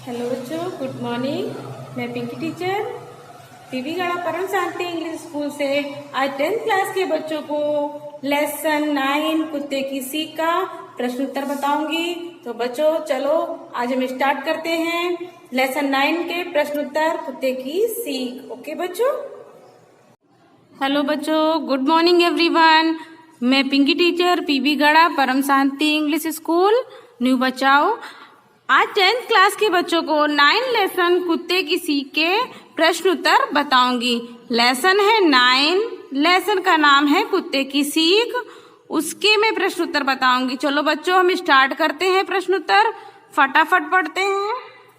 Hello बच्चों, good morning. मैं Pinky teacher PV गढ़ा परम शांति इंग्लिश स्कूल से आज 10th क्लास के बच्चों को लेसन 9 कुत्ते की सीख का प्रश्न उत्तर बताऊंगी। तो बच्चों चलो आज हम स्टार्ट करते हैं लेसन 9 के प्रश्न उत्तर कुत्ते की सीख। ओके बच्चों। हेलो बच्चों, गुड मॉर्निंग एवरीवन। मैं पिंकी टीचर पीवी गढ़ा परम शांति इंग्लिश स्कूल न्यू बचाओ आज 10th क्लास के बच्चों को 9 लेसन कुत्ते की सीख के प्रश्न उत्तर बताऊंगी। लेसन है 9, लेसन का नाम है कुत्ते की सीख, उसके मैं प्रश्न उत्तर बताऊंगी। चलो बच्चों हम स्टार्ट करते हैं प्रश्न उत्तर, फटाफट पढ़ते हैं।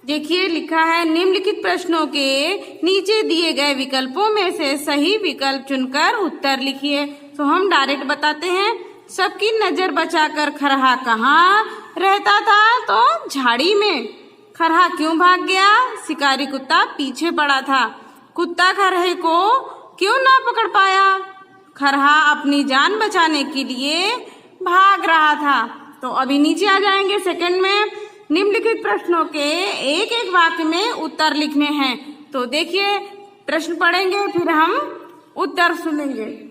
देखिए लिखा है निम्नलिखित प्रश्नों के नीचे दिए गए विकल्पों में से सही विकल्प चुनकर उत्तर लिखिए। तो हम डायरेक्ट बताते हैं। सबकी नजर बचाकर खरहा कहाँ रहता था? तो झाड़ी में। खरहा क्यों भाग गया? शिकारी कुत्ता पीछे पड़ा था। कुत्ता खरहे को क्यों ना पकड़ पाया? खरहा अपनी जान बचाने के लिए भाग रहा था। तो अभी नीचे आ जाएंगे सेकंड में। निम्नलिखित प्रश्नों के एक एक वाक्य में उत्तर लिखने हैं। तो देखिए प्रश्न पढ़ेंगे फिर हम उत्तर सुनेंगे।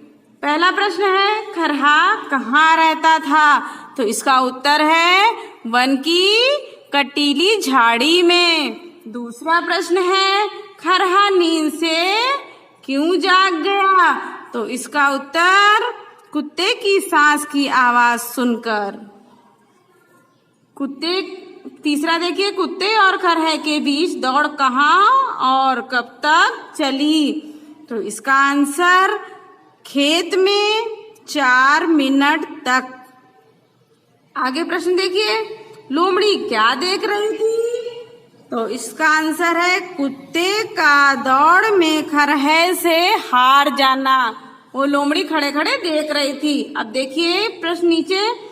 पहला प्रश्न है खरहा कहाँ रहता था? तो इसका उत्तर है वन की कटीली झाड़ी में। दूसरा प्रश्न है खरहा नींद से क्यों जाग गया? तो इसका उत्तर कुत्ते की सांस की आवाज सुनकर। तीसरा देखिए कुत्ते और खरहे के बीच दौड़ कहाँ और कब तक चली? तो इसका आंसर खेत में 4 मिनट तक। आगे प्रश्न देखिए लोमड़ी क्या देख रही थी? तो इसका आंसर है कुत्ते का दौड़ में खरहे से हार जाना। वो लोमड़ी खड़े खड़े देख रही थी। अब देखिए प्रश्न नीचे,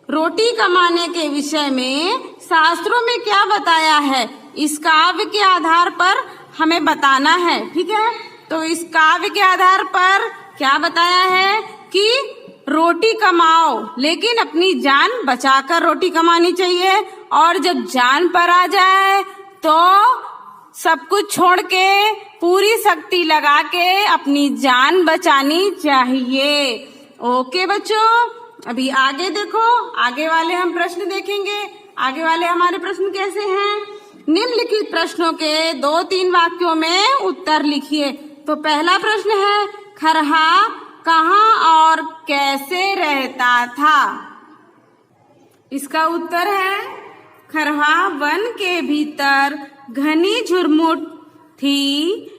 रोटी कमाने के विषय में शास्त्रों में क्या बताया है? इस काव्य के आधार पर हमें बताना है, ठीक है। तो इस काव्य के आधार पर क्या बताया है कि रोटी कमाओ लेकिन अपनी जान बचाकर रोटी कमानी चाहिए, और जब जान पर आ जाए तो सब कुछ छोड़ के पूरी शक्ति लगा के अपनी जान बचानी चाहिए। ओके बच्चों, अभी आगे देखो, आगे वाले हम प्रश्न देखेंगे। आगे वाले हमारे प्रश्न कैसे हैं? निम्नलिखित प्रश्नों के 2-3 वाक्यों में उत्तर लिखिए। तो पहला प्रश्न है खरहा कहाँ और कैसे रहता था? इसका उत्तर है खरहा वन के भीतर घनी झुरमुट थी।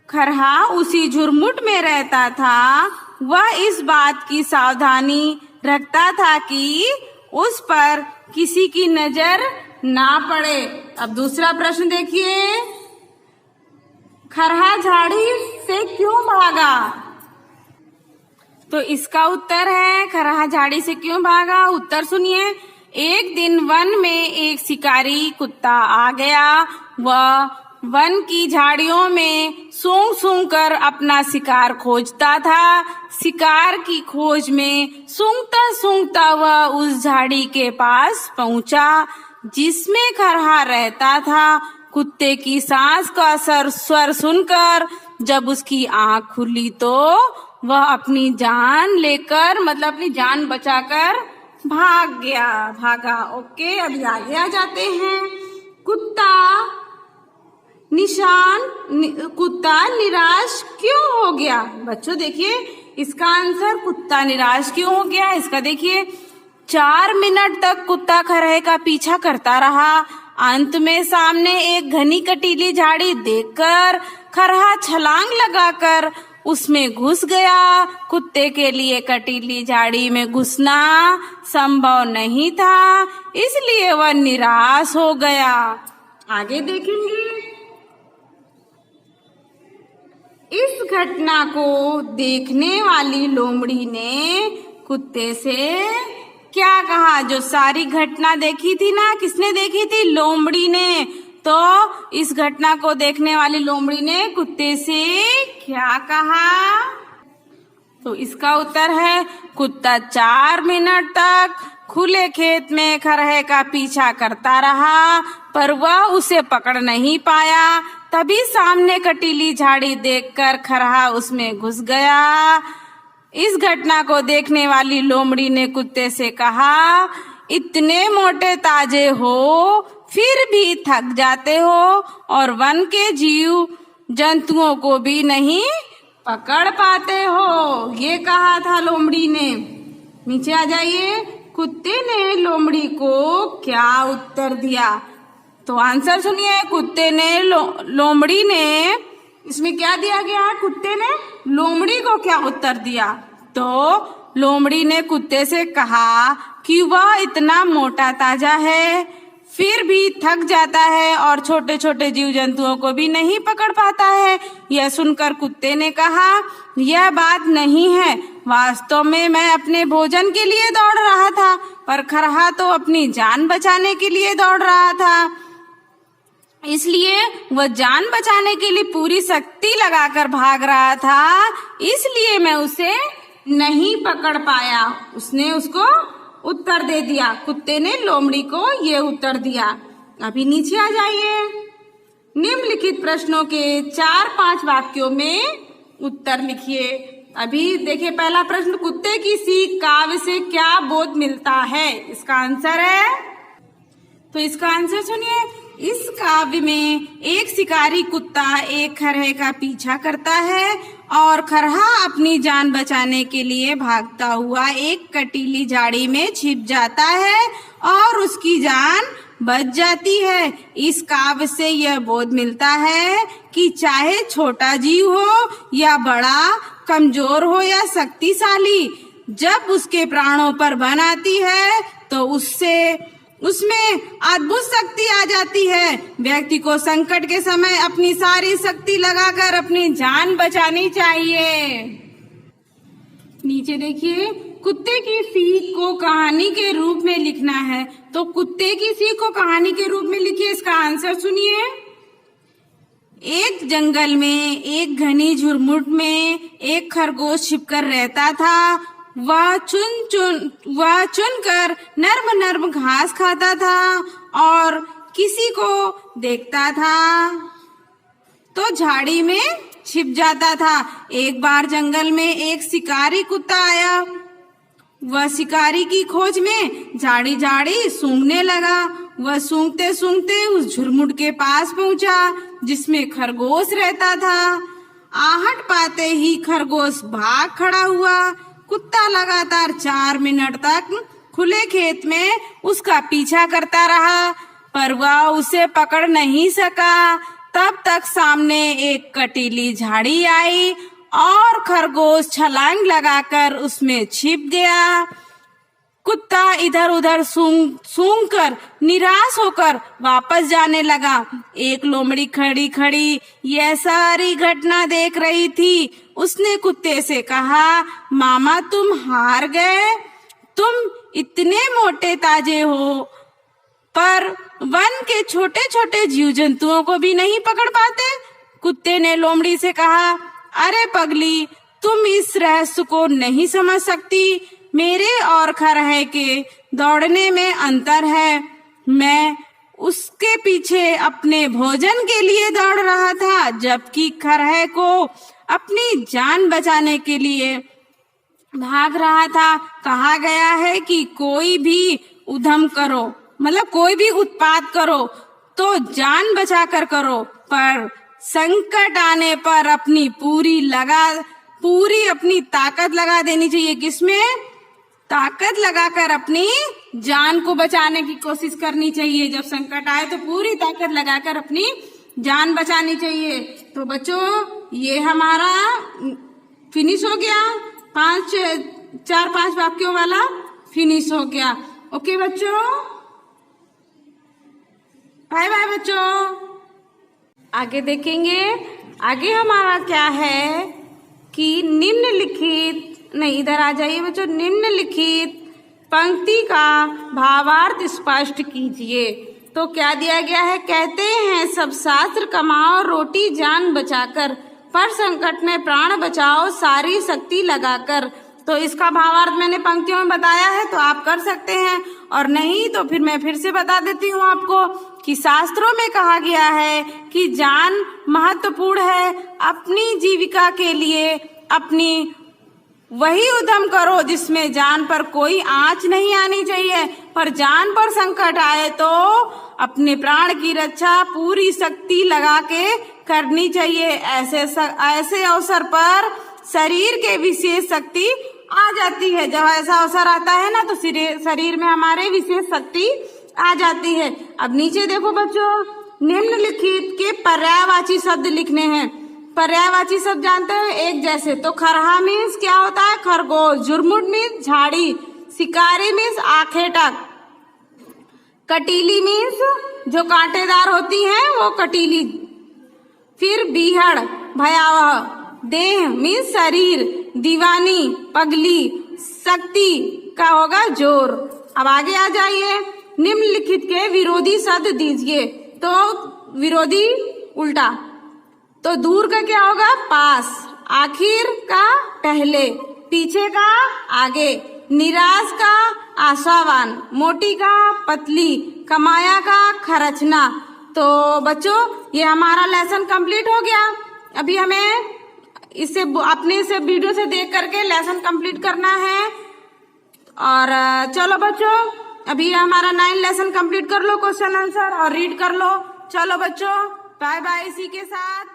खरहा उसी झुरमुट में रहता था। वह इस बात की सावधानी रखता था कि उस पर किसी की नजर ना पड़े। अब दूसरा प्रश्न देखिए, खरहा झाड़ी से क्यों भागा? तो इसका उत्तर है खरहा झाड़ी से क्यों भागा। उत्तर सुनिए। एक दिन वन में एक शिकारी कुत्ता आ गया। वह वन की झाड़ियों में सूंघ सूंघ कर अपना शिकार खोजता था। शिकार की खोज में सूंघता सूंघता वह उस झाड़ी के पास पहुंचा जिसमें खरहा रहता था। कुत्ते की सांस का स्वर सुनकर जब उसकी आंख खुली तो वह अपनी जान लेकर अपनी जान बचाकर भागा। ओके, अभी आगे आ जाते हैं। कुत्ता निराश क्यों हो गया? बच्चों देखिए इसका आंसर कुत्ता निराश क्यों हो गया। इसका देखिए 4 मिनट तक कुत्ता खरहे का पीछा करता रहा। अंत में सामने एक घनी कटीली झाड़ी देखकर खरहा छलांग लगाकर उसमें घुस गया। कुत्ते के लिए कटीली झाड़ी में घुसना संभव नहीं था, इसलिए वह निराश हो गया। आगे देखेंगे। इस घटना को देखने वाली लोमड़ी ने कुत्ते से क्या कहा? जो सारी घटना देखी थी ना, किसने देखी थी? लोमड़ी ने। तो इस घटना को देखने वाली लोमड़ी ने कुत्ते से क्या कहा? तो इसका उत्तर है कुत्ता 4 मिनट तक खुले खेत में खरहे का पीछा करता रहा, पर वह उसे पकड़ नहीं पाया। तभी सामने कटीली झाड़ी देखकर खरहा उसमें घुस गया। इस घटना को देखने वाली लोमड़ी ने कुत्ते से कहा, इतने मोटे ताजे हो फिर भी थक जाते हो और वन के जीव जंतुओं को भी नहीं पकड़ पाते हो। ये कहा था लोमड़ी ने। नीचे आ जाइए। कुत्ते ने लोमड़ी को क्या उत्तर दिया? तो आंसर सुनिए। कुत्ते ने लोमड़ी ने, इसमें क्या दिया गया है? कुत्ते ने लोमड़ी को क्या उत्तर दिया? तो लोमड़ी ने कुत्ते से कहा कि वह इतना मोटा ताजा है फिर भी थक जाता है और छोटे छोटे जीव जंतुओं को भी नहीं पकड़ पाता है। यह सुनकर कुत्ते ने कहा, यह बात नहीं है, वास्तव में मैं अपने भोजन के लिए दौड़ रहा था, पर खरहा तो अपनी जान बचाने के लिए दौड़ रहा था, इसलिए वह जान बचाने के लिए पूरी शक्ति लगाकर भाग रहा था, इसलिए मैं उसे नहीं पकड़ पाया। उसने उसको उत्तर दे दिया। कुत्ते ने लोमड़ी को ये उत्तर दिया। अभी नीचे आ जाइए। निम्नलिखित प्रश्नों के 4-5 वाक्यों में उत्तर लिखिए। अभी देखिए पहला प्रश्न, कुत्ते की सीख काव्य से क्या बोध मिलता है? इसका आंसर है, तो इसका आंसर सुनिए। इस काव्य में एक शिकारी कुत्ता एक खरहे का पीछा करता है और खरहा अपनी जान बचाने के लिए भागता हुआ एक कटीली झाड़ी में छिप जाता है और उसकी जान बच जाती है। इस काव्य से यह बोध मिलता है कि चाहे छोटा जीव हो या बड़ा, कमजोर हो या शक्तिशाली, जब उसके प्राणों पर बन आती है तो उसमें अद्भुत शक्ति आ जाती है। व्यक्ति को संकट के समय अपनी सारी शक्ति लगाकर अपनी जान बचानी चाहिए। नीचे देखिए, कुत्ते की सीख को कहानी के रूप में लिखना है। तो कुत्ते की सीख को कहानी के रूप में लिखिए। इसका आंसर सुनिए। एक जंगल में एक घनी झुरमुट में एक खरगोश छिपकर रहता था। वह चुन कर नर्म घास खाता था और किसी को देखता था तो झाड़ी में छिप जाता था। एक बार जंगल में एक शिकारी कुत्ता आया। वह शिकारी की खोज में झाड़ी झाड़ी सूंघने लगा। वह सूंघते सूंघते उस झुरमुट के पास पहुंचा जिसमें खरगोश रहता था। आहट पाते ही खरगोश भाग खड़ा हुआ। कुत्ता लगातार 4 मिनट तक खुले खेत में उसका पीछा करता रहा, पर वह उसे पकड़ नहीं सका। तब तक सामने एक कटीली झाड़ी आई और खरगोश छलांग लगाकर उसमें छिप गया। कुत्ता इधर उधर सूंघ कर निराश होकर वापस जाने लगा। एक लोमड़ी खड़ी खड़ी यह सारी घटना देख रही थी। उसने कुत्ते से कहा, मामा तुम हार गए, तुम इतने मोटे ताजे हो पर वन के छोटे छोटे जीव जंतुओं को भी नहीं पकड़ पाते। कुत्ते ने लोमड़ी से कहा, अरे पगली, तुम इस रहस्य को नहीं समझ सकती। मेरे और खरहे के दौड़ने में अंतर है। मैं उसके पीछे अपने भोजन के लिए दौड़ रहा था, जबकि खरहे को अपनी जान बचाने के लिए भाग रहा था। कहा गया है कि कोई भी उद्यम करो, मतलब कोई भी उत्पात करो तो जान बचाकर करो, पर संकट आने पर अपनी पूरी अपनी ताकत लगा देनी चाहिए। किसमें? ताकत लगाकर अपनी जान को बचाने की कोशिश करनी चाहिए। जब संकट आए तो पूरी ताकत लगाकर अपनी जान बचानी चाहिए। तो बच्चों ये हमारा फिनिश हो गया, 4-5 वाक्यों वाला फिनिश हो गया। ओके बच्चों, बाय बाय बच्चों। आगे देखेंगे। आगे हमारा क्या है कि इधर आ जाइए बच्चों। निम्नलिखित पंक्ति का भावार्थ स्पष्ट कीजिए। तो क्या दिया गया है? कहते हैं सब शास्त्र कमाओ रोटी जान बचाकर, पर संकट में प्राण बचाओ सारी शक्ति लगाकर। तो इसका भावार्थ मैंने पंक्तियों में बताया है, तो आप कर सकते हैं, और नहीं तो फिर मैं फिर से बता देती हूँ आपको कि शास्त्रों में कहा गया है कि जान महत्वपूर्ण है। अपनी जीविका के लिए अपनी वही उद्यम करो जिसमें जान पर कोई आंच नहीं आनी चाहिए, पर जान पर संकट आए तो अपने प्राण की रक्षा पूरी शक्ति लगा के करनी चाहिए। ऐसे अवसर पर शरीर के विशेष शक्ति आ जाती है। जब ऐसा अवसर आता है ना, तो शरीर में हमारे विशेष शक्ति आ जाती है। अब नीचे देखो बच्चों, निम्नलिखित के पर्यायवाची शब्द लिखने हैं। पर्यायवाची शब्द जानते हैं, एक जैसे। तो खरहा मीन्स क्या होता है? खरगोश। जुरमुट मीन्स झाड़ी। शिकारी मीन्स आखेटक। कटीली मीन्स जो कांटेदार होती हैं वो कटीली। फिर बीहड़ भयावह। देह मीन्स शरीर। दीवानी पगली। शक्ति का होगा जोर। अब आगे आ जाइए, निम्नलिखित के विरोधी शब्द दीजिए। तो विरोधी उल्टा, तो दूर का क्या होगा? पास। आखिर का पहले। पीछे का आगे। निराश का आशावान। मोटी का पतली। कमाया का खर्चना। तो बच्चों ये हमारा लेसन कंप्लीट हो गया। अभी हमें इससे अपने से वीडियो से देख करके लेसन कंप्लीट करना है। और चलो बच्चों, अभी हमारा 9 लेसन कंप्लीट कर लो, क्वेश्चन आंसर और रीड कर लो। चलो बच्चों, बाय बाय। इसी के साथ